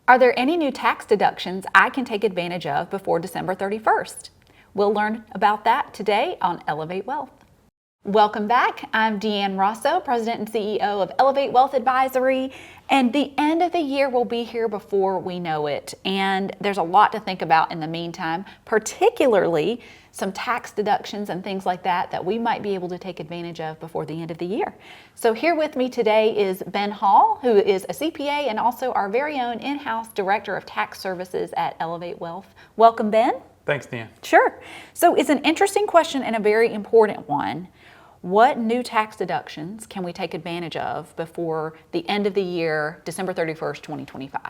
Are there any new tax deductions I can take advantage of before December 31st? We'll learn about that today on Elevate Wealth. Welcome back. I'm Deanne Rosso, President and CEO of Elevate Wealth Advisory, and the end of the year will be here before we know it. And there's a lot to think about in the meantime, particularly some tax deductions and things like that we might be able to take advantage of before the end of the year. So here with me today is Ben Hall, who is a CPA and also our very own in-house Director of Tax Services at Elevate Wealth. Welcome, Ben. Thanks, Deanne. Sure. So it's an interesting question and a very important one. What new tax deductions can we take advantage of before the end of the year, December 31st, 2025?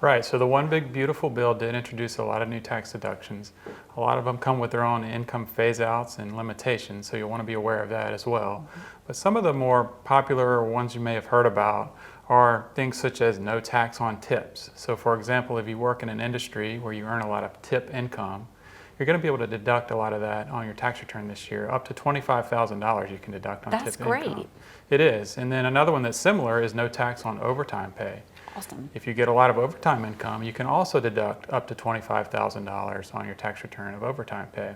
Right, so the One Big Beautiful Bill did introduce a lot of new tax deductions. A lot of them come with their own income phase-outs and limitations, so you'll want to be aware of that as well. But some of the more popular ones you may have heard about are things such as no tax on tips. So for example, if you work in an industry where you earn a lot of tip income, you're going to be able to deduct a lot of that on your tax return this year. Up to $25,000 you can deduct on tip income. That's great. It is. And then another one that's similar is no tax on overtime pay. Awesome. If you get a lot of overtime income, you can also deduct up to $25,000 on your tax return of overtime pay.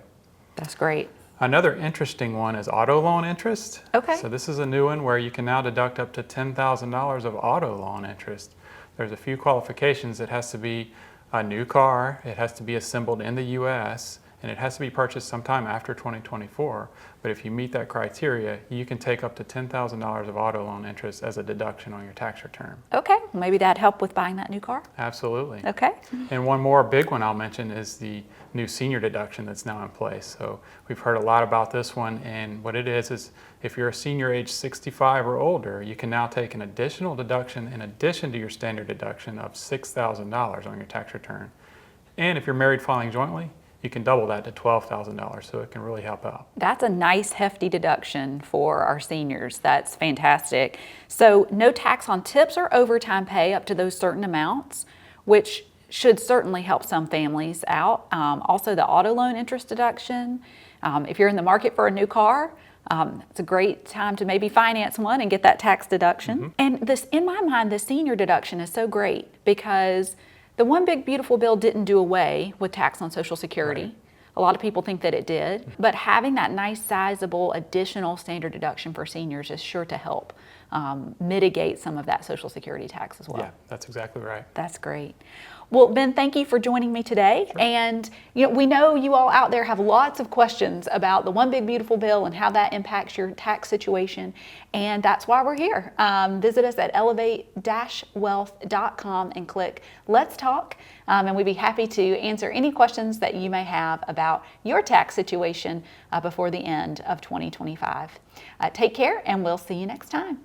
That's great. Another interesting one is auto loan interest. Okay. So this is a new one where you can now deduct up to $10,000 of auto loan interest. There's a few qualifications. It has to be a new car, it has to be assembled in the U.S., and it has to be purchased sometime after 2024. But if you meet that criteria, you can take up to $10,000 of auto loan interest as a deduction on your tax return. Okay, maybe that'd help with buying that new car. Absolutely. Okay. And one more big one I'll mention is the new senior deduction that's now in place. So we've heard a lot about this one, and what it is if you're a senior age 65 or older, you can now take an additional deduction in addition to your standard deduction of $6,000 on your tax return. And if you're married filing jointly, you can double that to $12,000, so it can really help out. That's a nice hefty deduction for our seniors. That's fantastic. So no tax on tips or overtime pay up to those certain amounts, which should certainly help some families out. Also the auto loan interest deduction. If you're in the market for a new car, it's a great time to maybe finance one and get that tax deduction. Mm-hmm. And this, in my mind, the senior deduction is so great because the One Big Beautiful Bill didn't do away with tax on Social Security. Right. A lot of people think that it did, but having that nice sizable additional standard deduction for seniors is sure to help mitigate some of that Social Security tax as well. Yeah, that's exactly right. That's great. Well, Ben, thank you for joining me today. Sure. And we know you all out there have lots of questions about the One Big Beautiful Bill and how that impacts your tax situation. And that's why we're here. Visit us at elevate-wealth.com and click Let's Talk. And we'd be happy to answer any questions that you may have about your tax situation before the end of 2025. Take care, and we'll see you next time.